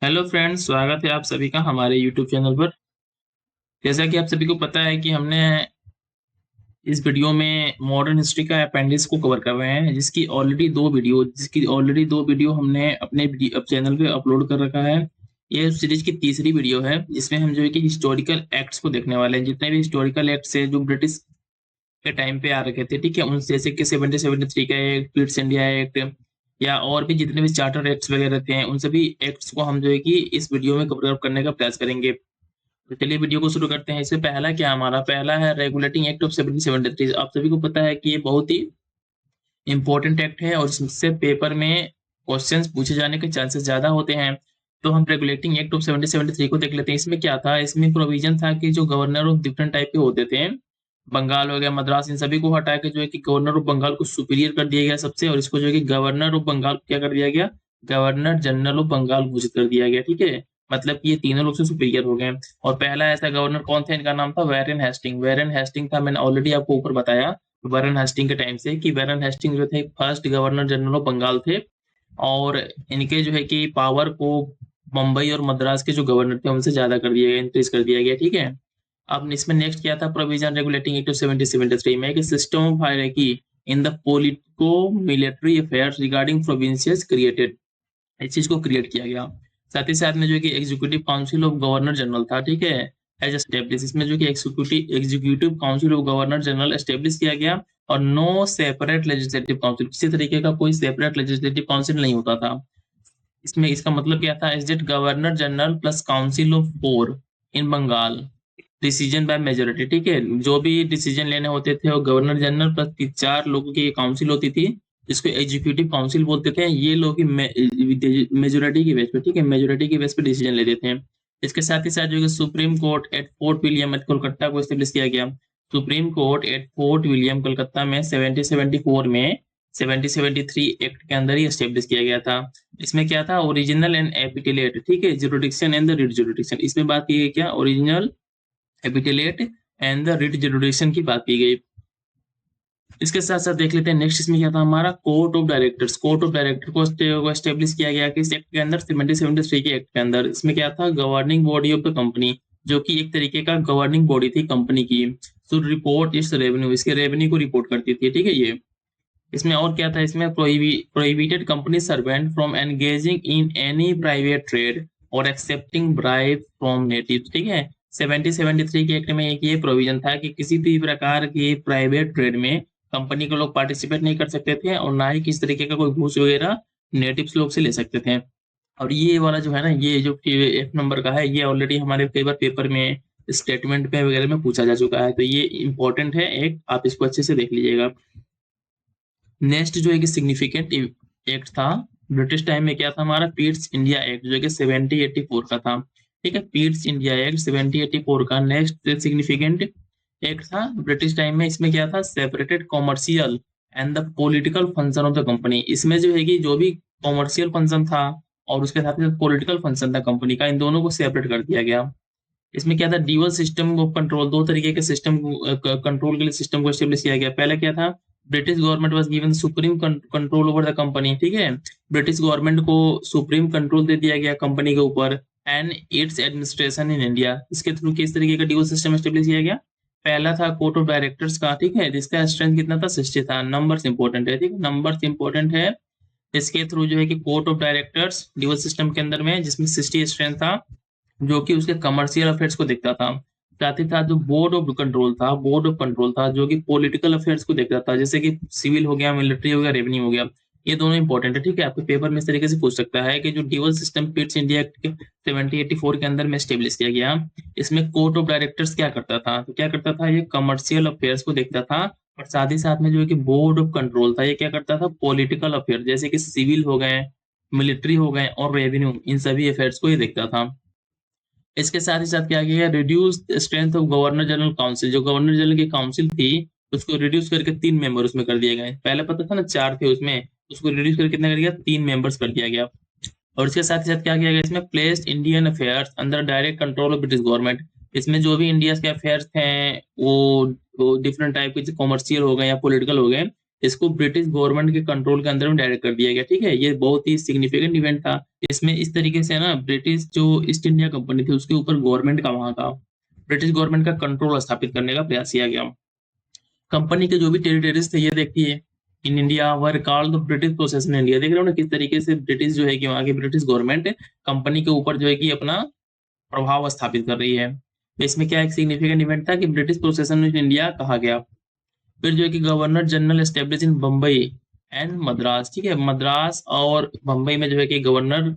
Hello friends, स्वागत है आप सभी का हमारे यूट्यूब चैनल पर। जैसा कि आप सभी को पता है कि हमने इस वीडियो में मॉडर्न हिस्ट्री का अपेंडिक्स को कवर कर रहे हैं, जिसकी ऑलरेडी दो वीडियो हमने अपने चैनल पे अपलोड कर रखा है। ये सीरीज की तीसरी वीडियो है जिसमें हम जो है कि हिस्टोरिकल एक्ट्स को देखने वाले हैं। जितने भी हिस्टोरिकल एक्ट्स है जो ब्रिटिश के टाइम पे आ रखे थे, ठीक है, उन जैसे कि 1773 का एक्ट, पिट्स इंडिया एक्ट, या और भी जितने भी चार्टर एक्ट्स वगैरह थे, उन सभी एक्ट्स को हम जो है कि इस वीडियो में कवर करने का प्रयास करेंगे। तो चलिए वीडियो को शुरू करते हैं। इसमें पहला क्या, हमारा पहला है रेगुलेटिंग एक्ट ऑफ 1773। आप सभी को पता है कि ये बहुत ही इंपॉर्टेंट एक्ट है और इससे पेपर में क्वेश्चंस पूछे जाने के चांसेस ज्यादा होते हैं। तो हम रेगुलेटिंग एक्ट ऑफ 1773 को देख लेते हैं। इसमें क्या था, इसमें प्रोविजन था कि जो गवर्नर ऑफ डिफरेंट टाइप के होते थे, बंगाल हो गया, मद्रास, इन सभी को हटा के जो है कि गवर्नर ऑफ बंगाल को सुपीरियर कर दिया गया सबसे, और इसको जो है कि गवर्नर ऑफ बंगाल क्या कर दिया गया, गवर्नर जनरल ऑफ बंगाल घोषित कर दिया गया। ठीक है, मतलब कि ये तीनों लोग से सुपीरियर हो गए। और पहला ऐसा गवर्नर कौन था, इनका नाम था वैरेन हेस्टिंग। वैरेन हेस्टिंग था, मैंने ऑलरेडी आपको ऊपर बताया वैरेन हेस्टिंग के टाइम से कि वैरेन हेस्टिंग जो थे first governor general of Bengal थे। और इनके जो है कि पावर को मुंबई और मद्रास के जो गवर्नर थे उनसे ज्यादा कर दिया गया, इंक्रीज कर दिया गया। ठीक है, अब इसमें नेक्स्ट क्या था, प्रोविजन रेगुलेटिंग एक्ट ऑफ 1773 में कि system of hierarchy in the politico military affairs regarding provinces created, इस चीज को क्रिएट किया गया। साथ ही साथ में जो है कि executive council of governor general था, ठीक है, एज एस्टेब्लिश। इसमें जो कि executive council of governor general establish किया गया। और नो सेपरेट लेजिस्लेटिव काउंसिल, किसी तरीके का कोई सेपरेट लेजिस्लेटिव काउंसिल नहीं होता था। इसमें इसका मतलब क्या था, as date governor general plus council of four in Bengal, decision by majority. ठीक है, जो भी डिसीजन लेने होते थे वो गवर्नर जनरल प्लस चार लोगों की काउंसिल होती थी, जिसको एग्जीक्यूटिव काउंसिल बोलते थे। ये लोग ही मेजोरिटी की बेस पे, ठीक है, मेजोरिटी की बेस पे डिसीजन लेते थे। इसके साथ ही साथ जो है Supreme Court at Fort William at Kolkata को एस्टेब्लिश किया गया। Supreme Court at Fort William Kolkata में 1774 में 1773 एक्ट के अंदर ही एस्टेब्लिश किया गया था। इसमें क्या था, ओरिजिनल एंड एपिटेलेट, ठीक है, jurisdiction and the writ jurisdiction, इसमें बात की गई क्या, original, appellate and the writ jurisdiction की बात की गई। इसके साथ साथ देख लेते हैं नेक्स्ट, इसमें क्या था, हमारा court of directors. Court of director को एस्टेब्लिश किया गया कि इस एक्ट के अंदर 1773 के एक्ट के अंदर। इसमें क्या था, governing body of the company, जो कि एक तरीके का गवर्निंग बॉडी थी कंपनी की, शुड रिपोर्ट इट्स रेवेन्यू, इसके रेवेन्यू को रिपोर्ट करती थी। ठीक है, ये इसमें और क्या था, इसमें prohibited company servant from engaging in any private trade और एक्सेप्टिंग ब्राइब फ्रॉम नेटिव। ठीक है, 1773 के एक्ट में एक ये प्रोविजन था कि किसी भी प्रकार की प्राइवेट ट्रेड में कंपनी के लोग पार्टिसिपेट नहीं कर सकते थे, और ना ही किसी तरीके का कोई घूस वगैरह नेटिव्स लोग से ले सकते थे। और ये वाला जो है ना, ये जो एफ नंबर का है, ये ऑलरेडी हमारे कई बार पेपर में स्टेटमेंट पे वगैरह में पूछा जा चुका है, तो ये इंपॉर्टेंट है एक, आप इसको अच्छे से देख लीजिएगा। नेक्स्ट जो है कि सिग्निफिकेंट एक्ट था ब्रिटिश टाइम में, क्या था हमारा, पीट्स इंडिया एक्ट, जो कि 1784 का था। ठीक है, पीट्स इंडिया एक्ट 1784 का नेक्स्ट सिग्निफिकेंट एक्ट था ब्रिटिश टाइम में। इसमें क्या था, separated commercial and the political function of the company. इसमें जो है कि जो भी कॉमर्शियल फंक्शन था और उसके साथ में पॉलिटिकल फंक्शन था कंपनी का, इन दोनों को सेपरेट कर दिया गया। इसमें क्या था, ड्यूअल सिस्टम ऑफ कंट्रोल, दो तरीके के सिस्टम कंट्रोल के लिए सिस्टम को एस्टेब्लिश किया गया। पहला क्या था, British government was given supreme control over the company. ठीक है, ब्रिटिश गवर्नमेंट को सुप्रीम कंट्रोल दे दिया गया कंपनी के ऊपर and it's administration in India. इसके थ्रू किस तरीके का ड्यूअल सिस्टम एस्टेब्लिश किया गया, पहला था कोर्ट ऑफ डायरेक्टर्स का, ठीक है, जिसका स्ट्रेंथ कितना था, 60 था। नंबर्स इंपॉर्टेंट है, ठीक है, नंबर्स इंपॉर्टेंट है। इसके थ्रू जो है कि court of directors dual system के अंदर में, जिसमें 60 स्ट्रेंथ था, जो कि उसके कमर्शियल अफेयर्स को देखता था। साथ ही साथ जो बोर्ड ऑफ कंट्रोल था, बोर्ड ऑफ कंट्रोल था जो कि पॉलिटिकल अफेयर्स को देखता था, जैसे कि सिविल हो गया, मिलिट्री हो गया, रेवेन्यू हो गया। ये दोनों इंपॉर्टेंट है, ठीक है, आपके पेपर में इस तरीके से पूछ सकता है कि जो dual system Pitt's India act 1784 के अंदर में स्टेब्लिश किया गया, इसमें कोर्ट ऑफ डायरेक्टर्स क्या करता था, तो क्या करता था, ये कमर्शियल अफेयर्स को देखता था। और साथ ही साथ में जो है कि बोर्ड ऑफ कंट्रोल था, ये क्या करता था, पॉलिटिकल अफेयर, जैसे कि सिविल हो गए, मिलिट्री हो गए और रेवेन्यू, इन सभी अफेयर्स को ये देखता था। इसके साथ ही साथ क्या किया गया, reduce strength of governor general council, जो गवर्नर जनरल की काउंसिल थी उसको रिड्यूस करके 3 मेंबर उसमें कर दिए गए। पहले पता था ना 4 थे उसमें, उसको रिड्यूस करके कितना कर दिया, 3 मेंबर्स कर दिया गया। और इसके साथ ही साथ क्या किया गया, इसमें placed Indian affairs under direct control of British government. इसमें जो भी इंडिया के अफेयर्स हैं वो डिफरेंट टाइप के, कॉमर्शियल हो गए या पॉलिटिकल हो गए, इसको ब्रिटिश गवर्नमेंट के कंट्रोल के अंदर में डायरेक्ट कर दिया गया। ठीक है, ये बहुत ही सिग्निफिकेंट इवेंट था। इसमें इस तरीके से ना ब्रिटिश जो ईस्ट इंडिया कंपनी थी उसके ऊपर गवर्नमेंट का, वहां का ब्रिटिश गवर्नमेंट का कंट्रोल स्थापित करने का प्रयास किया गया। कंपनी के जो भी टेरिटरीज थे ये देखिए, in India were called the British possession India. देख रहे हो ना किस तरीके से ब्रिटिश जो है कि वहां की ब्रिटिश गवर्नमेंट कंपनी के ऊपर जो है कि अपना प्रभाव स्थापित कर रही है। तो इसमें क्या एक सिग्निफिकेंट इवेंट था कि ब्रिटिश पोसेशन ऑफ इंडिया कहा गया। फिर जो है कि governor general establish in Bombay and Madras. ठीक है, मद्रास और बम्बई में जो है कि गवर्नर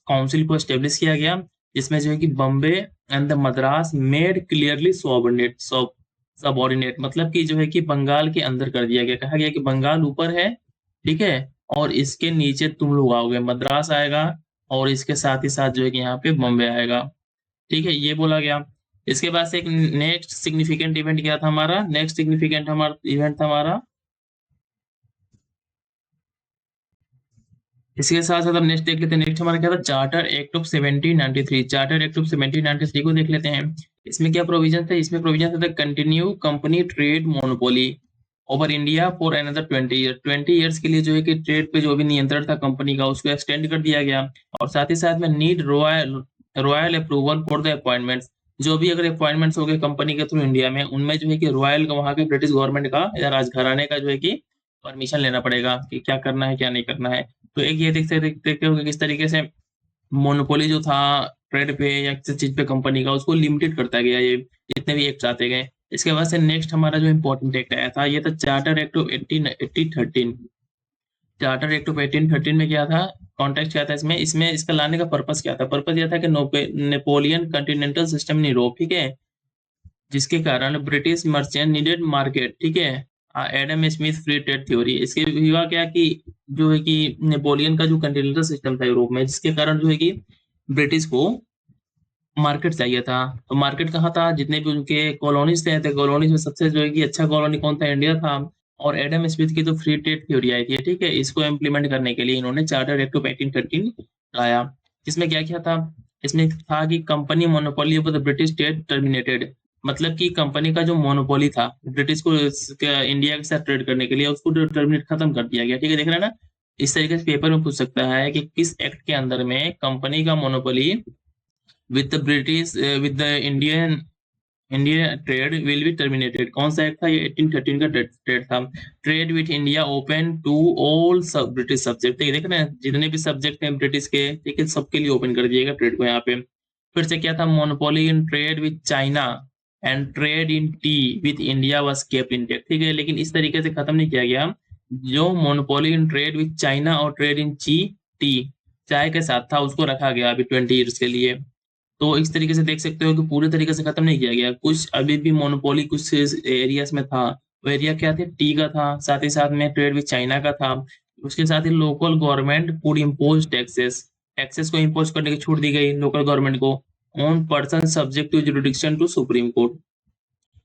काउंसिल को एस्टेब्लिश किया गया, जिसमें जो है कि Bombay and the Madras made clearly subordinate, मतलब कि जो है कि बंगाल के अंदर कर दिया गया। कहा गया कि बंगाल ऊपर है, ठीक है, और इसके नीचे तुम लोग आओगे, मद्रास आएगा, और इसके साथ ही साथ जो है कि यहाँ पे बम्बे आएगा। ठीक है, ये बोला गया। इसके बाद से एक नेक्स्ट सिग्निफिकेंट इवेंट क्या था हमारा, नेक्स्ट सिग्निफिकेंट हमारा इवेंट था हमारा, इसके साथ साथ हम नेक्स्ट देख लेते हैं। नेक्स्ट हमारा क्या था, charter act of 1793। Charter act of 1793 को देख लेते हैं। इसमें क्या प्रोविजन थे, इसमें प्रोविजन था continue company trade monopoly over India for another 20 year. 20 years के लिए जो है कि ट्रेड पे जो भी नियंत्रण था कंपनी का उसको एक्सटेंड कर दिया गया। और साथ ही साथ में need royal royal approval for the appointments. जो भी अगर अपॉइंटमेंट्स हो गए कंपनी के थ्रू इंडिया में, उनमें जो है कि रॉयल का, वहां के ब्रिटिश गवर्नमेंट का या राजघराने का जो है कि परमिशन लेना पड़ेगा कि क्या करना है क्या नहीं करना है। तो एक ये देखते हो कि किस तरीके से मोनोपोली जो था ट्रेड पे या किसी चीज पे कंपनी का, उसको लिमिटेड करता गया ये जितने भी एक्ट आते गए। इसके बाद से नेक्स्ट हमारा जो इम्पोर्टेंट एक्ट आया था ये था charter act of 1813। Charter act of 1813 में क्या था, कॉन्टेक्स्ट क्या था इसमें, इसमें इसका लाने का पर्पस क्या था, पर्पस यह था कि Napoleon continental system in Europe, ठीक है, जिसके कारण ब्रिटिश मर्चेंट नीडेड मार्केट। ठीक है, Adam Smith free trade theory. इसके हुआ क्या कि जो है कि नेपोलियन का जो कॉन्टिनेंटल सिस्टम था यूरोप में, जिसके कारण जो है कि ब्रिटिश को मार्केट चाहिए था। तो मार्केट कहाँ था, जितने भी उनके कॉलोनीज थे कॉलोनीज में सबसे जो है कि अच्छा कॉलोनी कौन था, इंडिया था। और एडम स्मिथ की तो फ्री ट्रेड थ्योरी आई थी, ठीक है, इसको इम्प्लीमेंट करने के लिए इन्होंने चार्टर एक्ट ऑफ 1813 लाया। इसमें क्या क्या था, इसमें था कि company monopoly of the British state terminated. मतलब कि कंपनी का जो मोनोपोली था ब्रिटिश को इंडिया के साथ ट्रेड करने के लिए, उसको टर्मिनेट खत्म कर दिया गया। ठीक है, देख रहे हैं ना, इस तरीके से पेपर में पूछ सकता है कि किस एक्ट के अंदर में कंपनी का monopoly with the British with the Indian Indian trade will be terminated. कौन सा एक्ट था ये, 1813 का ट्रेड था। Trade with India open to all सब ब्रिटिश सब्जेक्ट। देख रहे हैं जितने भी सब्जेक्ट हैं ब्रिटिश के, ठीक है, सबके लिए ओपन कर दिएगा ट्रेड को यहाँ पे। फिर से क्या था, monopoly in trade with China and trade in T with India was kept intact. ठीक है, लेकिन इस तरीके से खत्म नहीं किया गया। जो monopoly in trade with China और ट्रेड इन टी चाय के साथ था, उसको रखा गया अभी 20 ईयर्स के लिए। तो इस तरीके से देख सकते हो कि पूरे तरीके से खत्म नहीं किया गया, कुछ अभी भी मोनोपोली कुछ एरियाज में था। वो एरिया क्या थे, टी का था, साथ ही साथ में ट्रेड विद चाइना का था। उसके साथ ही local government could impose taxes, taxes को इम्पोज करने की छूट दी गई लोकल गवर्नमेंट को on person subject to jurisdiction to Supreme Court.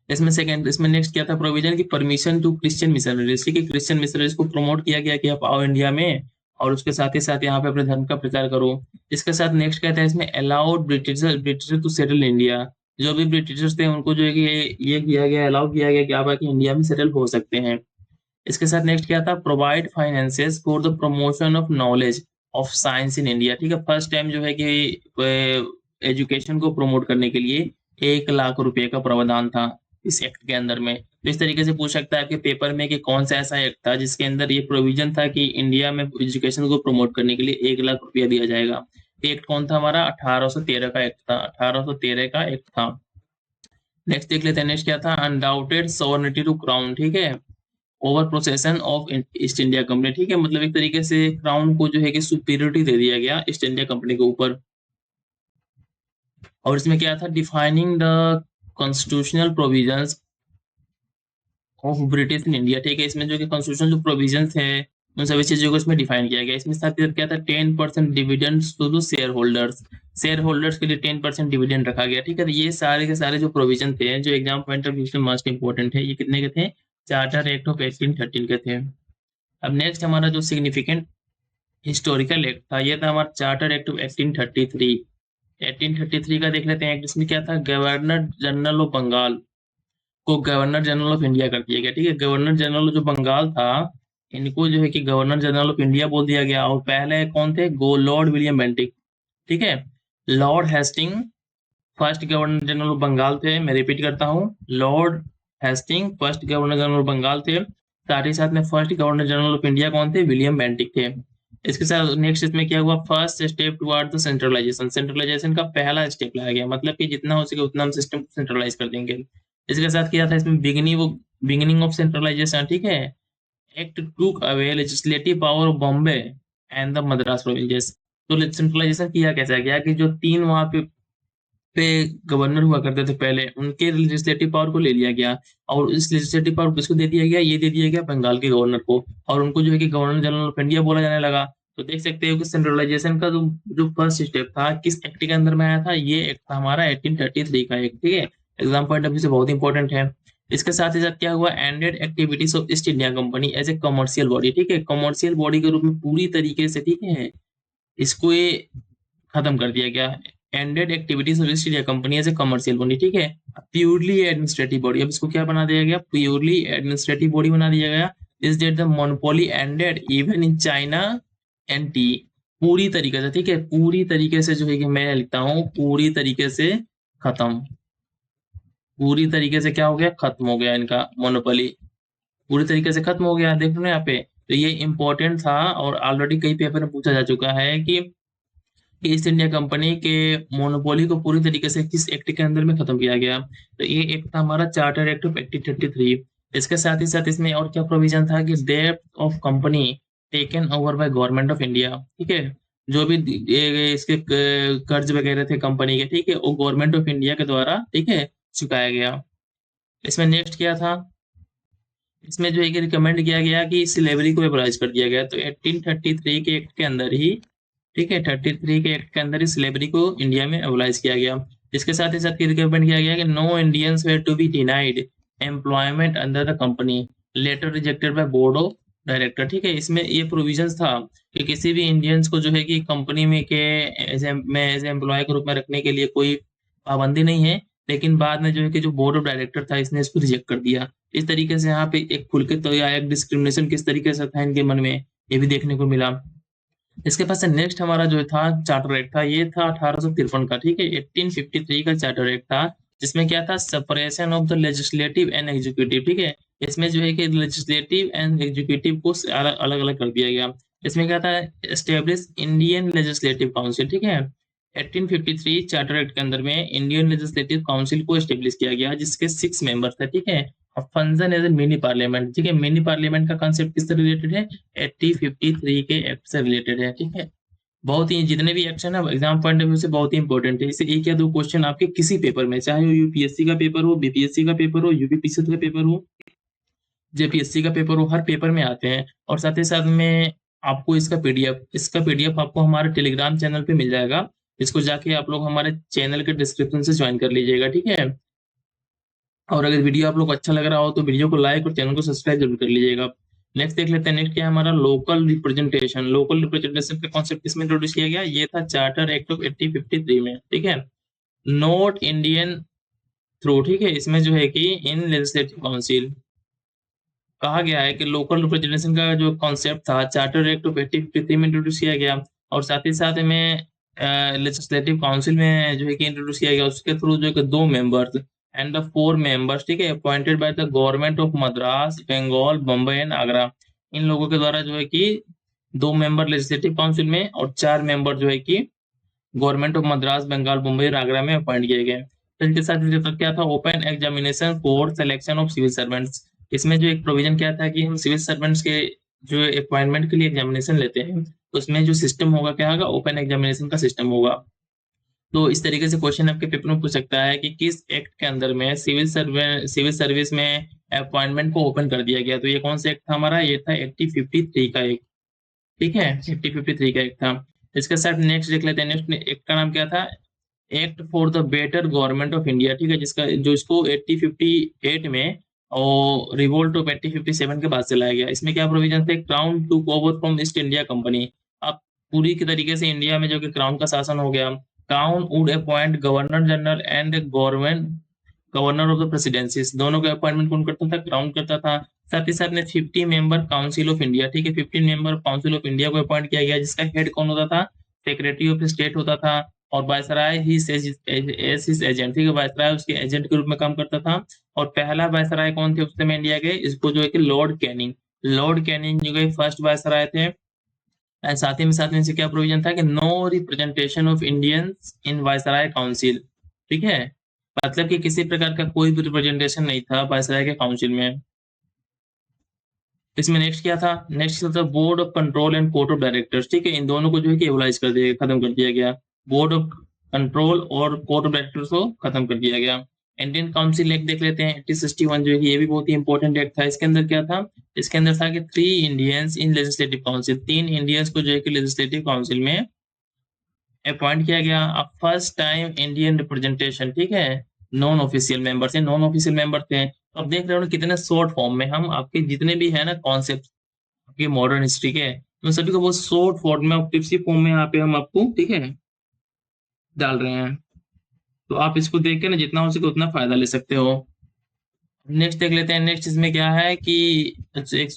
इसमें नेक्स्ट क्या था, प्रोविजन की परमिशन टू क्रिश्चियन मिशनरीज। ठीक है, क्रिश्चियन मिशनरीज को प्रमोट किया गया कि आप आओ इंडिया में और उसके साथ ही साथ यहाँ पे अपने धर्म का प्रचार करो। इसके साथ नेक्स्ट क्या था, इसमें allowed Britisher to settle India. जो भी ब्रिटिशर्स थे उनको जो है कि ये किया गया, अलाउ किया गया कि आप आके इंडिया में सेटल हो सकते हैं। इसके साथ नेक्स्ट क्या था, provide finances for the promotion of knowledge of science in India. ठीक है, फर्स्ट टाइम जो है कि एजुकेशन को प्रमोट करने के लिए 1 लाख रुपए का प्रावधान था इस एक्ट के अंदर में। तो इस तरीके से पूछ सकता है आपके पेपर में कि कौन सा ऐसा एक्ट था जिसके अंदर ये प्रोविजन था कि इंडिया में एजुकेशन को प्रमोट करने के लिए 1 लाख रुपया दिया जाएगा। एक्ट कौन था हमारा, 1813 का एक्ट था, 1813 का एक्ट था। नेक्स्ट देख लेते हैं, नेक्स्ट क्या था, अनडाउटेड सॉवरेनिटी टू क्राउन। ठीक है, over procession of East India company. ठीक है, मतलब एक तरीके से क्राउन को जो है कि सुपीरियरिटी दे दिया गया ईस्ट इंडिया कंपनी के ऊपर। और इसमें क्या था, defining the constitutional provisions of British in India. ठीक है, इसमें जो कि कॉन्स्टिट्यूशन जो प्रोविजंस है उन सभी चीजों को इसमें डिफाइन किया गया। इसमें साथ ही क्या था, 10% dividend to shareholders. Shareholders के लिए 10% डिविडेंड रखा गया। ठीक है, तो ये सारे के सारे जो प्रोविजन थे जो एग्जाम पॉइंट ऑफ व्यू से मोस्ट इंपॉर्टेंट है, ये कितने के थे, चार्टर एक्ट ऑफ 1813 के थे। अब नेक्स्ट हमारा जो सिग्निफिकेंट हिस्टोरिकल एक्ट था ये था हमारा चार्टर एक्ट ऑफ 1833। 1833 का देख लेते हैं। इसमें क्या था, गवर्नर जनरल ऑफ बंगाल को गवर्नर जनरल ऑफ इंडिया कर दिया गया। ठीक है, गवर्नर जनरल जो बंगाल था इनको जो है कि गवर्नर जनरल ऑफ इंडिया बोल दिया गया। और पहले कौन थे? गो लॉर्ड विलियम बेंटिक, ठीक है। Lord Hasting first governor general of Bengal थे। मैं रिपीट करता हूँ, Lord Hasting first governor general of Bengal थे। साथ ही साथ में first governor general of India कौन थे? विलियम बेंटिक थे। इसके साथ नेक्स्ट इसमें क्या हुआ? First step toward the centralization, centralization का पहला स्टेप लाया गया, मतलब कि जितना हो सके उतना हम सिस्टम सेंट्रलाइज कर देंगे। इसके साथ किया था इसमें बिगिनिंग ऑफ सेंट्रलाइजेशन, ठीक है। एक्ट टूक away legislative power of Bombay and the Madras provinces. तो सेंट्रलाइजेशन किया कैसा गया कि जो तीन वहां पे गवर्नर हुआ करते थे पहले, उनके लेजिस्लेटिव पावर को ले लिया गया। और इस लेजिस्लेटिव पावर किसको दे दिया गया? ये दे दिया गया बंगाल के गवर्नर को। और उनको जो है कि गवर्नर जनरल ऑफ इंडिया बोला जाने लगा। तो देख सकते हो कि सेंट्रलाइजेशन का जो जो फर्स्ट स्टेप था किस एक्ट के अंदर में आया था? ये एक्ट था हमारा 1833 का एक्ट, ठीक है। एग्जाम पॉइंट ऑफ व्यू से बहुत इंपॉर्टेंट है। इसके साथ ही साथ क्या हुआ? Ended activities of East India company as a commercial body, ठीक है। कमर्शियल बॉडी के रूप में पूरी तरीके से, ठीक है, इसको ये खत्म कर दिया गया। Ended activities of East India company as a commercial body, ठीक है। प्योरली एडमिनिस्ट्रेटिव बॉडी, अब इसको क्या बना दिया गया? प्योरली एडमिनिस्ट्रेटिव बॉडी बना दिया गया। इस date the monopoly ended even in China and tea. पूरी तरीके से, ठीक है, पूरी तरीके से जो है कि मैं लिखता हूँ पूरी तरीके से खत्म। पूरी तरीके से क्या हो गया? खत्म हो गया इनका मोनोपोली, पूरी तरीके से खत्म हो गया। देख लो ना यहाँ पे, तो ये इंपॉर्टेंट था और ऑलरेडी कई पेपर में पूछा जा चुका है कि ईस्ट इंडिया कंपनी के मोनोपोली को पूरी तरीके से किस एक्ट के अंदर में खत्म किया गया। तो ये एक्ट था हमारा चार्टर एक्ट ऑफ 1833। इसके साथ ही साथ इसमें और क्या प्रोविजन था कि डेब्ट of company taken over by government of India, ठीक है। जो भी इसके कर्ज वगैरह थे कंपनी के, ठीक है, वो गवर्नमेंट ऑफ इंडिया के द्वारा, ठीक है, चुकाया गया। इसमें नेक्स्ट क्या था? इसमें जो है कि रिकमेंड किया गया कि स्लेवरी को एबॉलिश कर दिया गया। तो 1833 के एक्ट के अंदर ही, ठीक है, 33 के एक्ट के अंदर ही स्लेवरी को इंडिया में एबॉलिश किया गया। इसके साथ ही साथ रिकमेंड किया गया कि no Indians were to be denied employment under the company, later rejected by board of director, ठीक है। इसमें ये प्रोविजंस था कि किसी भी इंडियंस को जो है कि कंपनी में के एज एम्प्लॉय के रूप में रखने के लिए कोई पाबंदी नहीं है। लेकिन बाद में जो है कि जो बोर्ड ऑफ डायरेक्टर था इसने इसको रिजेक्ट कर दिया। इस तरीके से यहाँ पे एक खुल के तो या एक डिस्क्रिमिनेशन किस तरीके से था इनके मन में, ये भी देखने को मिला। इसके पास से नेक्स्ट हमारा जो था चार्टर एक्ट था, ये था 1853 का, ठीक है। 1853 का चार्टर एक्ट था, जिसमें क्या था? Separation of the legislative and executive, ठीक है। इसमें जो है कि लेजिस्लेटिव एंड एग्जीक्यूटिव को अलग अलग कर दिया गया। इसमें क्या था? एस्टेब्लिश इंडियन लेजिस्लेटिव काउंसिल, ठीक है। 1853 चार्टर एक्ट के अंदर में इंडियन लेजिस्लेटिव काउंसिल को एस्टेब्लिश किया गया, जिसके 6 मेंबर्स थे, ठीक है। Function as a mini parliament, ठीक है। मिनी पार्लियामेंट का कंसेप्ट किससे रिलेटेड है? 1853 के एक्ट से रिलेटेड है, ठीक है। बहुत ही जितने भी एक्ट है ना एग्जाम पॉइंट ऑफ व्यू से बहुत ही इंपॉर्टेंट है। इससे एक या दो क्वेश्चन आपके किसी पेपर में, चाहे वो यूपीएससी का पेपर हो, बीपीएससी का पेपर हो, यूपीपीएससी का पेपर हो, जेपीएससी का पेपर हो, हर पेपर में आते हैं। और साथ ही साथ में आपको इसका पीडीएफ आपको हमारे टेलीग्राम चैनल पे मिल जाएगा। इसको जाके आप लोग हमारे चैनल के डिस्क्रिप्शन से ज्वाइन कर लीजिएगा, ठीक है। और अगर वीडियो आप लोग को अच्छा लग रहा हो तो वीडियो को लाइक और चैनल को सब्सक्राइब जरूर कर लीजिएगा। नेक्स्ट देख लेते हैं, नेक्स्ट क्या है हमारा? Local representation. लोकल रिप्रेजेंटेशन का कॉन्सेप्ट किसमें इंट्रोड्यूस किया गया? ये था चार्टर एक्ट ऑफ 1853 में, ठीक है। नॉट इंडियन थ्रू, ठीक है। इसमें जो है कि इन लेजिस्लेटिव काउंसिल कहा गया है कि लोकल रिप्रेजेंटेशन का जो कॉन्सेप्ट था चार्टर एक्ट ऑफ 1853 में इंट्रोड्यूस किया गया। और साथ ही साथ में लेजिस्लेटिव काउंसिल में जो है कि इंट्रोड्यूस किया गया, उसके थ्रू जो है कि 2 मेंबर्स एंड द 4 मेंबर्स, ठीक है, appointed by the government of Madras, Bengal, Bombay and Agra. इन लोगों के द्वारा जो है कि 2 मेंबर लेजिस्लेटिव काउंसिल में और 4 मेंबर जो है कि गवर्नमेंट ऑफ मद्रास, बंगाल, मुंबई और आगरा में अपॉइंट किए गए। तो इनके साथ क्या था? Open examination for selection of civil servants. इसमें जो एक प्रोविजन क्या था कि हम सिविल सर्वेंट्स के जो अपॉइंटमेंट के लिए एग्जामिनेशन लेते हैं, तो उसमें जो सिस्टम होगा क्या होगा? ओपन एग्जामिनेशन का सिस्टम होगा। तो इस तरीके से क्वेश्चन आपके पेपर में पूछ सकता है कि किस एक्ट के अंदर में सिविल सर्विस में अपॉइंटमेंट को ओपन कर दिया गया। तो ये कौन सा एक्ट था हमारा? ये था 1853 का एक, ठीक है, 1853 का एक था। इसके साथ नेक्स्ट देख लेते हैं, नेक्स्ट एक्ट का नाम क्या था? Act for the better government of India, ठीक है, जिसका जो इसको 1858 में और रिवोल्ट ऑफ 1857 के बाद से लाया गया। इसमें क्या प्रोविजन थे? Crown took over from east India company. अब पूरी की तरीके से इंडिया में जो कि क्राउन का शासन हो गया। Crown would appoint governor general and government governor of the presidencies, दोनों का अपॉइंटमेंट कौन करता था? क्राउन करता था। साथ ही साथ में 50 मेंबर काउंसिल ऑफ इंडिया, ठीक है, 15 मेंबर काउंसिल ऑफ इंडिया को अपॉइंट किया गया, जिसका हेड कौन होता था? सेक्रेटरी ऑफ स्टेट होता था। और वायसराय ही एज हिज एजेंट, ठीक है, वायसराय उसके एजेंट के रूप में काम करता था। और पहला वायसराय कौन थे उस समय इंडिया के? इसको जो है कि लॉर्ड कैनिंग, लॉर्ड कैनिंग जो है फर्स्ट वायसराय थे। एंड साथ में इनसे क्या प्रोविजन था कि no representation of Indians in viceroy council, ठीक है, मतलब कि किसी प्रकार का कोई भी रिप्रेजेंटेशन नहीं था वायसराय के काउंसिल में। इसमें नेक्स्ट क्या था? नेक्स्ट था board of control and court of directors, ठीक है, इन दोनों को जो है कि एवलाइज कर दिया, खत्म कर दिया गया। बोर्ड ऑफ कंट्रोल और कोर्ट ऑफ डायरेक्टर्स को खत्म कर दिया गया। इंडियन काउंसिल एक्ट देख लेते हैं 1861, जो है कि ये भी बहुत ही इंपॉर्टेंट एक्ट था। इसके अंदर क्या था? इसके अंदर था कि 3 Indians in legislative council, 3 Indians को जो है कि लेजिस्लेटिव काउंसिल में अपॉइंट किया गया। अब फर्स्ट टाइम इंडियन रिप्रेजेंटेशन, ठीक है, नॉन ऑफिशियल मेंबर थे, नॉन ऑफिशियल मेंबर थे। तो अब देख रहे हो कितने शॉर्ट फॉर्म में हम आपके जितने भी है ना कॉन्सेप्ट आपके मॉडर्न हिस्ट्री के, तो सभी को बहुत शॉर्ट फॉर्म में टिप्सी फॉर्म में यहाँ पे हम आपको, ठीक है, डाल रहे हैं। तो आप इसको देख के ना जितना हो सके उतना फायदा ले सकते हो। नेक्स्ट देख लेते हैं। नेक्स्ट इसमें क्या है कि अच्छा एक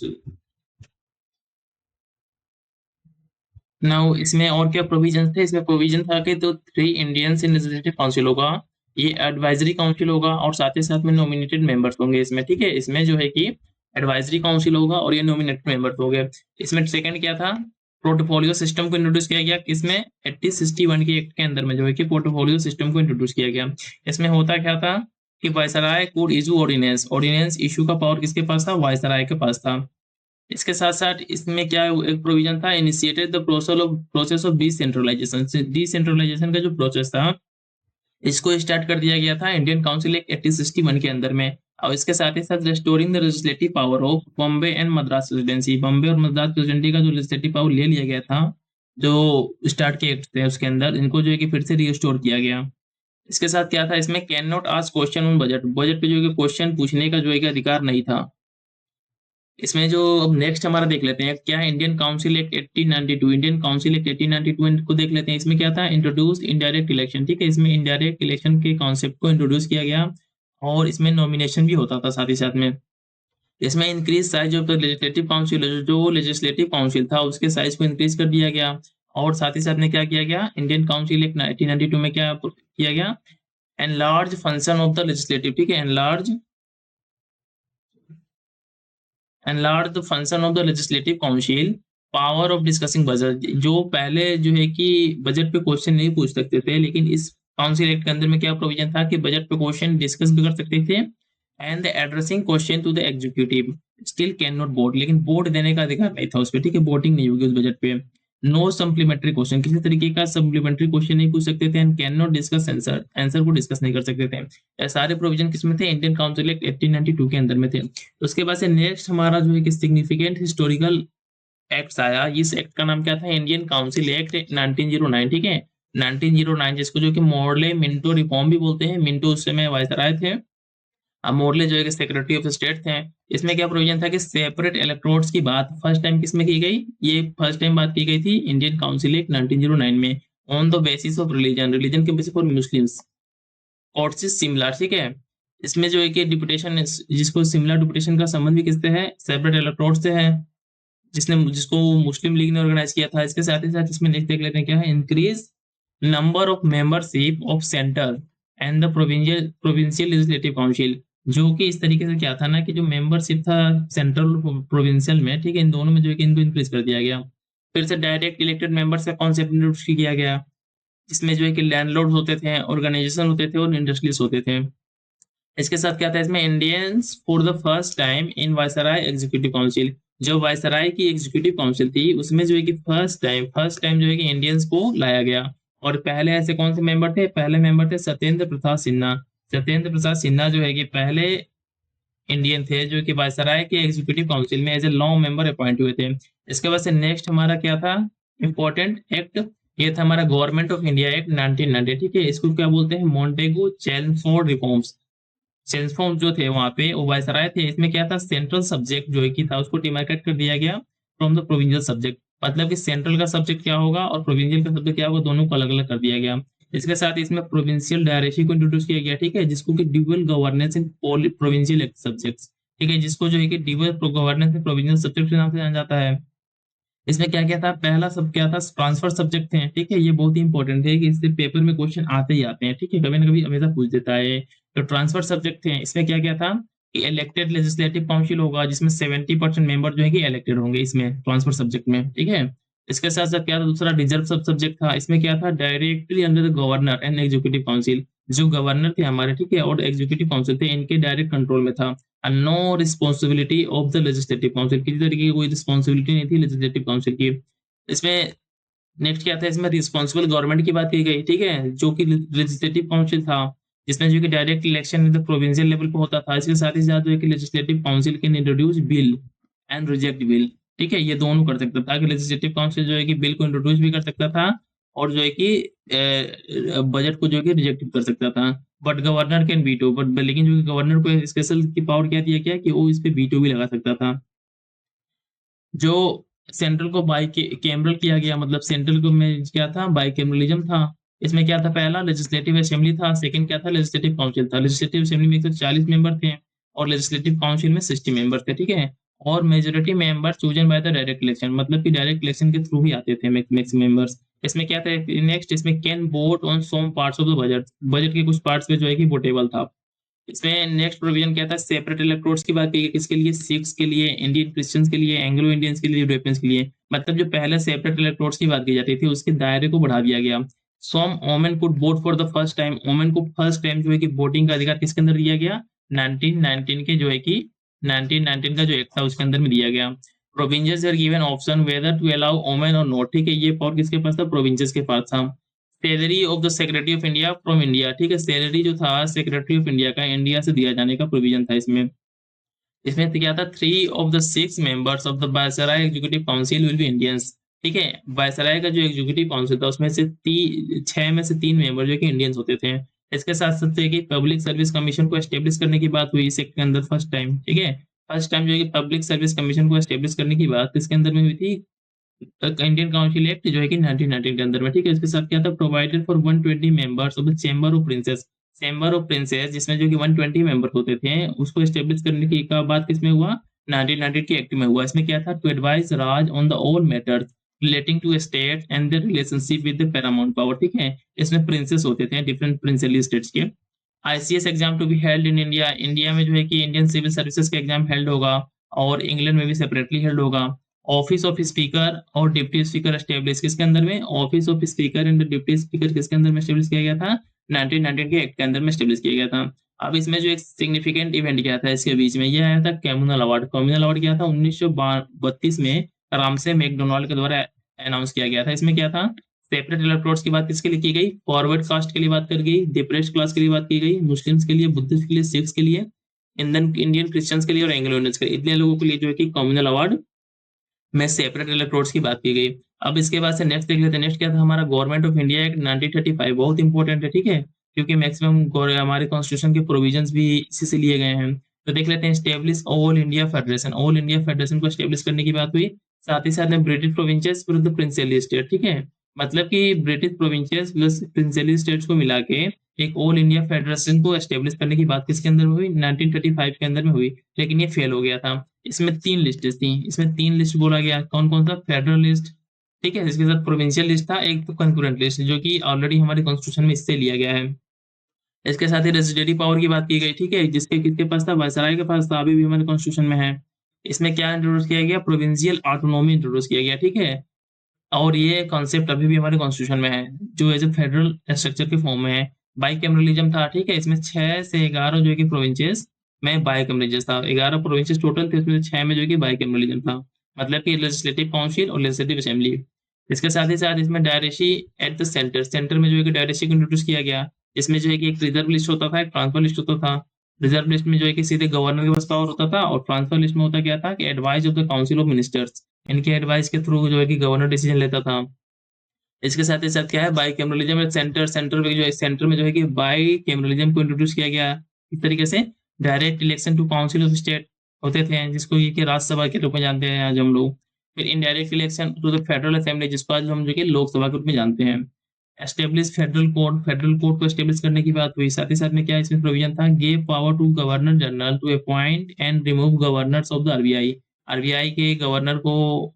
नाउ इसमें और क्या प्रोविजन थे? इसमें प्रोविजन था कि तो 3 इंडियंस इन लेजिस्लेटिव काउंसिल होगा, ये एडवाइजरी काउंसिल होगा, और साथ ही साथ में नॉमिनेटेड मेंबर्स होंगे इसमें, ठीक है, इसमें जो है कि एडवाइजरी काउंसिल होगा और ये नॉमिनेटेड मेंबर्स होंगे। इसमें सेकंड क्या था? पोर्टफोलियो सिस्टम को इंट्रोड्यूस किया गया। इसमें 1861 के एक्ट के अंदर में जो है कि पोर्टफोलियो सिस्टम को इंट्रोड्यूस किया गया। इसमें होता क्या था कि viceroy could issue ordinance, ordinance issue का पावर किसके पास था? वायसराय के पास था। इसके साथ साथ इसमें क्या एक प्रोविजन था, initiated the process of decentralization, decentralization का जो प्रोसेस था इसको स्टार्ट कर दिया गया था इंडियन काउंसिल एक्ट 1861 के अंदर में। और इसके साथ ही साथ restoring the legislative power of Bombay and Madras presidency, Bombay और मद्रास प्रेसिडेंसी का जो लेजिस्लेटिव पावर ले लिया गया था, जो स्टार्ट के एक्ट थे उसके अंदर, इनको जो है कि फिर से रिस्टोर किया गया। इसके साथ क्या था? इसमें can not ask question on budget, budget पे जो है कि क्वेश्चन पूछने का जो है कि अधिकार नहीं था। इसमें जो अब नेक्स्ट हमारा देख लेते हैं क्या है, Indian council act 1892, Indian council act 1892 को देख लेते हैं। इसमें क्या था? इंट्रोड्यूस इनडायरेक्ट इलेक्शन, ठीक है, इसमें इनडायरेक्ट इलेक्शन के कॉन्सेप्ट को इंट्रोड्यूस किया गया, और इसमें नॉमिनेशन भी होता था साथ ही साथ में। इसमें increase size of the legislative council, जो लेजिस्लेटिव काउंसिल था उसके साइज को इंक्रीज कर दिया गया। और साथ ही साथ में क्या किया गया? इंडियन काउंसिल एक्ट 1892 में क्या किया गया? Enlarge function of the legislative, ठीक है, enlarge the function of the legislative council, power of discussing budget, जो पहले जो है कि बजट पे क्वेश्चन नहीं पूछ सकते थे, लेकिन इस काउंसिल एक्ट के अंदर में क्या प्रोविजन था कि बजट पे क्वेश्चन डिस्कस भी कर सकते थे। And the addressing question to the executive still can not vote, लेकिन वोट देने का अधिकार नहीं था उस पर, ठीक है, वोटिंग नहीं होगी उस बजट पे। नो सप्लीमेंट्री क्वेश्चन, किसी तरीके का सप्लीमेंट्री क्वेश्चन नहीं पूछ सकते थे। And can not discuss answer, answer को डिस्कस नहीं कर सकते थे। ये सारे प्रोविजन किसमें थे? इंडियन काउंसिल एक्ट 1892 के अंदर में थे। उसके बाद से नेक्स्ट हमारा जो है कि सिग्निफिकेंट हिस्टोरिकल एक्ट आया। इस एक्ट का नाम क्या था? इंडियन काउंसिल एक्ट 1909, ठीक है, 1909, जिसको जो कि मॉर्ले मिंटो रिफॉर्म भी बोलते हैं। मिंटो उस समय वायसराय थे, अब मोर्ले जो है कि सेक्रेटरी ऑफ स्टेट थे। इसमें क्या प्रोविजन था कि सेपरेट इलेक्ट्रोड्स की बात फर्स्ट टाइम किसमें की गई? ये फर्स्ट टाइम बात की गई थी इंडियन काउंसिल एक्ट 1909 में। On the basis of religion, religion के बेसिस पर मुस्लिम्स, कोर्सेज सिमिलर, ठीक है। इसमें जो है कि डिपुटेशन, जिसको सिमिलर डिपुटेशन का संबंध भी किससे है? सेपरेट इलेक्ट्रोड से है, जिसको मुस्लिम लीग ने ऑर्गेनाइज किया था। इसके साथ ही साथ इसमें नेक्स्ट देख लेते हैं क्या है, increase number of membership of centre and the provincial legislative council, जो कि इस तरीके से क्या था ना कि जो मेंबरशिप था सेंट्रल प्रोविंशियल में, ठीक है, इन दोनों में जो है कि इनको इंक्रीज कर दिया गया। फिर से डायरेक्ट इलेक्टेड मेंबर्स का कॉन्सेप्ट इंट्रोड्यूस किया गया, इसमें जो है कि लैंडलॉर्ड होते थे, ऑर्गेनाइजेशन होते थे और इंडस्ट्रीज होते थे। इसके साथ क्या था? इसमें Indians for the first time in viceroy executive council, जो वायसराय की एग्जीक्यूटिव काउंसिल थी उसमें जो है कि फर्स्ट टाइम जो है कि इंडियंस को लाया गया। और पहले ऐसे कौन से मेंबर थे? पहले मेंबर थे सत्येंद्र प्रसाद सिन्हा। सत्येंद्र प्रसाद सिन्हा जो है कि पहले इंडियन थे जो कि वायसराय के एग्जीक्यूटिव काउंसिल में एज ए लॉन्ग मेंबर अपॉइंट हुए थे। इसके बाद से नेक्स्ट हमारा क्या था इंपॉर्टेंट एक्ट? ये था हमारा गवर्नमेंट ऑफ इंडिया एक्ट 1990, ठीक है, इसको क्या बोलते हैं? Montagu चेल्मफोर्ड reforms. सेंसफॉर्म जो थे वहां पे वो वायसराय थे। इसमें क्या था? सेंट्रल सब्जेक्ट जो है कि था उसको डिमार्केट कर दिया गया फ्रॉम द प्रोविंशियल सब्जेक्ट, मतलब कि सेंट्रल का सब्जेक्ट क्या होगा और प्रोविंशियल का सब्जेक्ट क्या होगा, दोनों को अलग अलग कर दिया गया। इसके साथ इसमें प्रोविंशियल डायरेक्टरी को इंट्रोड्यूस किया गया, ठीक है, जिसको कि ड्यूअल गवर्नेंस इन प्रोविंशियल सब्जेक्ट्स, ठीक है, जिसको जो है कि ड्यूअल गवर्नेंस इन प्रोविंशियल सब्जेक्ट के नाम से जाना जाता है। इसमें क्या क्या था, पहला सब क्या था, ट्रांसफर सब्जेक्ट थे, ठीक है, ये बहुत ही इंपॉर्टेंट है कि इससे पेपर में क्वेश्चन आते ही आते हैं, ठीक है, कभी ना कभी हमेशा पूछ देता है। तो ट्रांसफर सब्जेक्ट थे, इसमें क्या क्या था कि इलेक्टेड लेजिस्लेटिव काउंसिल होगा, जिसमें 70% मेंबर जो है कि इलेक्टेड होंगे इसमें ट्रांसफर सब्जेक्ट में, ठीक है। इसके साथ साथ क्या था, दूसरा रिजर्व सब सब्जेक्ट था, इसमें क्या था, directly under the governor and executive council, जो गवर्नर थे हमारे, ठीक है, और एग्जीक्यूटिव काउंसिल थे, इनके डायरेक्ट कंट्रोल में था। No responsibility of the legislative council, किसी तरीके की कोई रिस्पॉन्सिबिलिटी नहीं थी लेजिस्लेटिव काउंसिल की। इसमें नेक्स्ट क्या था, इसमें रिस्पॉन्सिबल गवर्नमेंट की बात की गई, ठीक है, जो कि लेजिस्लेटिव काउंसिल था, जिसमें जो कि डायरेक्ट इलेक्शन प्रोविंशियल लेवल पे होता था। इसके साथ ही साथ जो है कि legislative council can introduce bill and reject bill, ठीक है, ये दोनों कर सकता था, कि लेजिस्लेटिव काउंसिल जो है कि बिल को इंट्रोड्यूस भी कर सकता था, और जो है कि बजट को जो है कि रिजेक्ट कर सकता था। But governor can veto, but लेकिन जो कि गवर्नर को स्पेशल की पावर क्या दिया गया कि वो इस पे वीटो भी लगा सकता था। जो सेंट्रल को बाई कैमरल किया गया, मतलब सेंट्रल को में क्या था, बाई कैमरलिज्म था। इसमें क्या था, पहला लेजिस्लेटिव असेंबली था, सेकंड क्या था, लेजिस्लेटिव काउंसिल था। लेजिस्लेटिव असेंबली में 140 मेंबर थे, और लेजिस्लेटिव काउंसिल में 60 मेंबर थे, ठीक है। और majority member chosen by the direct election, मतलब कि डायरेक्ट इलेक्शन के थ्रू ही आते थे मैक्सिमम मेंबर्स। इसमें क्या था, नेक्स्ट इसमें can vote on some parts of the budget, budget के कुछ पार्ट्स में जो है कि वोटेबल था। इसमें नेक्स्ट प्रोविजन क्या था, सेपरेट इलेक्ट्रोड्स की बात की गई, किसके लिए, सिख्स के लिए, इंडियन क्रिश्चियंस के लिए, एंग्लो इंडियंस के लिए, यूरोपियंस के लिए। मतलब जो पहले सेपरेट इलेक्ट्रोड्स की बात की जाती थी, उसके दायरे को बढ़ा दिया गया। Some women could vote for the first time, women को फर्स्ट टाइम जो है कि वोटिंग का अधिकार किसके अंदर दिया गया, 1919 के जो है कि 1919 का जो एक्ट था उसके अंदर में दिया गया। Provinces are given option whether to allow women और नॉट, ठीक है, ये पावर किसके पास था, प्रोविंसेस के पास था। Salary of the secretary of India from India, ठीक है, सैलरी जो था सेक्रेटरी ऑफ इंडिया का इंडिया से दिया जाने का प्रोविजन था इसमें। इसमें तो क्या था, 3 of the 6 members of the viceroy executive council will be Indians, ठीक है, वायसराय का जो एग्जीक्यूटिव काउंसिल था उसमें से 6 में से 3 मेंबर जो कि इंडियंस होते थे। इसके साथ साथ कि पब्लिक सर्विस कमीशन को एस्टेब्लिश करने की बात हुई इस एक्ट के अंदर फर्स्ट टाइम, ठीक है, फर्स्ट टाइम जो है कि पब्लिक सर्विस कमीशन को एस्टेब्लिश करने की बात इसके अंदर में हुई थी, इंडियन काउंसिल एक्ट जो है कि 1919 के अंदर में, ठीक है। इसके साथ क्या था, provided for 120 members of the chamber of princess, chamber of princess जिसमें जो कि 120 मेंबर होते थे, उसको एस्टेब्लिश करने की का बात किसमें हुआ, 1919 के एक्ट में हुआ। इसमें क्या था, to advise Raj on the all matters relating to state and the relationship with the paramount power, ठीक है। इसमें प्रिंसेस होते थे डिफरेंट प्रिंसली स्टेट्स के। ICS exam to be held in India, India में जो है कि इंडियन सिविल सर्विसेज का एग्जाम हेल्ड होगा, और इंग्लैंड में भी सेपरेटली हेल्ड होगा। ऑफिस ऑफ स्पीकर और डिप्टी स्पीकर एस्टेब्लिश किसके अंदर में, office of speaker and deputy speaker किसके अंदर में एस्टेब्लिश किया गया था, 1919 के एक्ट के अंदर में एस्टेब्लिश किया गया था। अब इसमें जो एक सिग्निफिकेंट इवेंट क्या था इसके बीच में, यह आया था कम्युनल अवार्ड। कम्युनल अवार्ड क्या था, 1932 में रामसे मैकडोनाल्ड के द्वारा अनाउंस किया गया था। इसमें क्या था, सेपरेट इलेक्ट्रोड्स की बात किसके लिए की गई, फॉरवर्ड कास्ट के लिए बात कर गई, डिप्रेस्ड क्लास के लिए बात की गई, मुस्लिम्स के लिए, बुद्धिस्ट के लिए, सिख्स के लिए, इंडियन इंडियन क्रिश्चियंस के लिए, और एंग्लो इंडियंस के लिए, इतने लोगों के लिए जो है कि कम्युनल अवार्ड में सेपरेट इलेक्ट्रोड्स की बात की गई। अब इसके बाद से नेक्स्ट देख लेते हैं, नेक्स्ट क्या था हमारा, गवर्नमेंट ऑफ इंडिया एक्ट 1935, बहुत इंपॉर्टेंट है, ठीक है, क्योंकि मैक्सिमम हमारे कॉन्स्टिट्यूशन के प्रोविजंस भी इसी से लिए गए हैं। तो देख लेते हैं, establish all India federation, all India federation को स्टेब्लिश करने की बात हुई। साथ ही साथ में ब्रिटिश प्रोविंसेस विरुद्ध प्रिंसिपली स्टेट, ठीक है, मतलब कि British provinces plus principally states को मिला के एक ऑल इंडिया फेडरेशन को एस्टेब्लिश करने की बात किसके अंदर में हुई, 1935 के अंदर में हुई, लेकिन ये फेल हो गया था। इसमें 3 लिस्ट थी, इसमें 3 लिस्ट बोला गया, कौन कौन सा, फेडरल लिस्ट, ठीक है, इसके साथ प्रोविंशियल लिस्ट था, एक तो कंकरेंट लिस्ट जो कि ऑलरेडी हमारे कॉन्स्टिट्यूशन में इससे लिया गया है। इसके साथ ही लेजिस्लेटिव पावर की बात की गई, ठीक है, जिसके किसके पास था, वायसराय के पास था, अभी भी हमारे कॉन्स्टिट्यूशन में है। इसमें क्या इंट्रोड्यूस किया गया, प्रोविंशियल ऑटोनॉमी इंट्रोड्यूस किया गया, ठीक है, और ये कॉन्सेप्ट अभी भी हमारे कॉन्स्टिट्यूशन में है, जो एज ए फेडरल स्ट्रक्चर के फॉर्म में है। बाइकैमरलिज्म था, ठीक है, इसमें 6 से 11 जो है कि प्रोविंसेस में बाइकैमरलिज्म था, 11 प्रोविंसेस टोटल थे, उसमें से 6 में जो है कि बाइकैमरलिज्म था, मतलब कि लेजिस्लेटिव काउंसिल और लेजिस्लेटिव असेंबली। इसके साथ ही साथ इसमें डायरेक्सी एट द सेंटर, सेंटर में जो है कि डायरेक्सी को इंट्रोड्यूस किया गया। इसमें जो है कि एक रिजर्व लिस्ट होता था, एक ट्रांसफर लिस्ट होता था। रिजर्व लिस्ट में जो है कि सीधे गवर्नर के पास पावर होता था, और ट्रांसफर लिस्ट में होता क्या था कि advice of the council of ministers, इनके एडवाइस के थ्रू जो है कि गवर्नर डिसीजन लेता था। इसके साथ ही साथ क्या है, बाई कैमरलिज्म सेंटर, सेंटर में जो है, सेंटर में जो है कि बाई कैमरलिज्म को इंट्रोड्यूस किया गया। इस तरीके से direct election to council of state होते थे, जिसको ये कि राज्यसभा के रूप में जानते हैं आज हम लोग। फिर indirect election to the federal assembly, जिसको आज हम जो कि लोकसभा के रूप में जानते हैं। एस्टेब्लिश फेडरल कोर्ट को एस्टेब्लिश करने की बात हुई। साथ ही साथ में क्या इसमें प्रोविजन था, gave power to governor general to appoint and remove governors of the RBI. RBI के गवर्नर को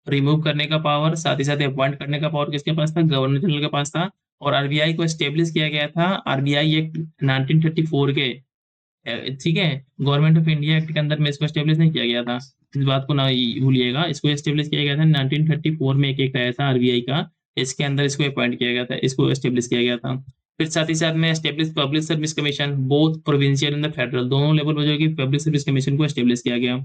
रिमूव करने का पावर, साथ ही साथ अपॉइंट करने का पावर किसके पास था, गवर्नर जनरल के पास था। और आरबीआई को एस्टेब्लिश किया गया था आरबीआई एक्ट 1934 के, ठीक है, गवर्नमेंट ऑफ इंडिया एक्ट के अंदर में इसको एस्टेब्लिश नहीं किया गया था, इस बात को ना भूलिएगा। इसको एस्टेब्लिश किया गया था 1934 में, एक एक आया था आरबीआई का, इसके अंदर इसको अपॉइंट किया गया था, इसको एस्टेब्लिश किया गया था। फिर साथ ही साथ में establish public service commission, both provincial and federal, दोनों लेवल पर जो है कि पब्लिक सर्विस कमीशन को एस्टेब्लिश किया गया।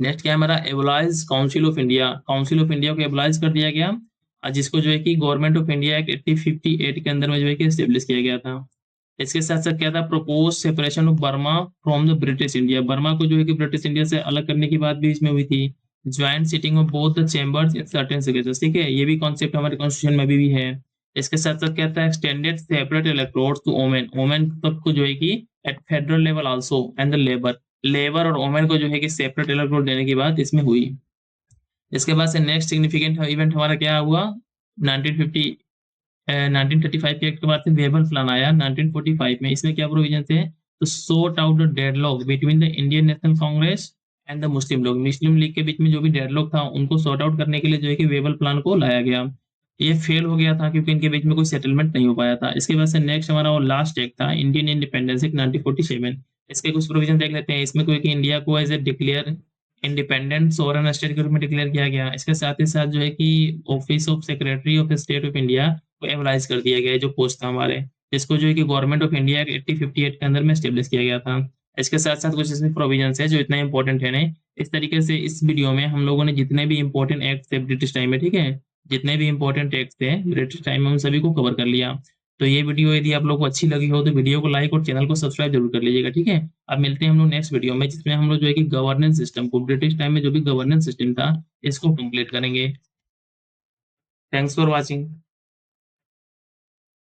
नेक्स्ट क्या है हमारा, abolish Council of India. Council of India को एबोलाइज कर दिया गया, जिसको जो है कि गवर्नमेंट ऑफ इंडिया एक्ट 1858 के अंदर में जो है कि एस्टेब्लिश किया गया था। इसके साथ साथ क्या था, propose separation of Burma from the British India. Burma को जो है कि ब्रिटिश इंडिया से अलग करने की बात भी इसमें हुई थी। Joint sitting of both the chambers in certain signatures, ठीक है, ये भी कॉन्सेप्ट हमारे कॉन्स्टिट्यूशन में भी है। इसके साथ साथ क्या था, extended separate electrodes to women, women तक को जो है कि at federal level also and the labour, labour और ओमेन को जो है कि सेपरेट इलेक्ट्रोड देने की बात इसमें हुई। इसके बाद से नेक्स्ट सिग्निफिकेंट इवेंट हमारा क्या हुआ, 1950 1935 के एक्ट के बाद से वेबल प्लान आया 1945 में। इसमें क्या प्रोविजन थे, तो sort out the deadlock between the Indian national Congress and the Muslim league के बीच में जो भी डेडलॉक था उनको सॉर्ट आउट करने के लिए जो है कि वेबल प्लान को लाया गया। ये फेल हो गया था क्योंकि इनके बीच में कोई सेटलमेंट नहीं हो पाया था। इसके बाद से नेक्स्ट हमारा और लास्ट एक्ट था इंडियन इंडिपेंडेंस एक्ट 1947। इसके कुछ प्रोविजन देख लेते हैं। इसमें कोई कि इंडिया को as a declare independent sovereign state के रूप में डिक्लेयर किया गया। इसके साथ ही साथ जो है कि office of secretary of state of India को एवलाइज कर दिया गया है, जो पोस्ट था हमारे, जिसको जो है कि गवर्नमेंट ऑफ इंडिया 1858 के अंदर में स्टेब्लिश किया गया था। इसके साथ साथ कुछ इसमें प्रोविजंस है जो इतना इंपॉर्टेंट है नहीं। इस तरीके से इस वीडियो में हम लोगों ने जितने भी इंपॉर्टेंट एक्ट थे ब्रिटिश टाइम में, ठीक है, जितने भी इंपॉर्टेंट एक्ट थे ब्रिटिश टाइम में उन सभी को कवर कर लिया। तो ये वीडियो यदि आप लोग को अच्छी लगी हो तो वीडियो को लाइक और चैनल को सब्सक्राइब जरूर कर लीजिएगा, ठीक है। अब मिलते हैं हम लोग नेक्स्ट वीडियो में, जिसमें हम लोग जो है कि गवर्नेंस सिस्टम को, ब्रिटिश टाइम में जो भी गवर्नेंस सिस्टम था इसको कंप्लीट करेंगे। Thanks for watching.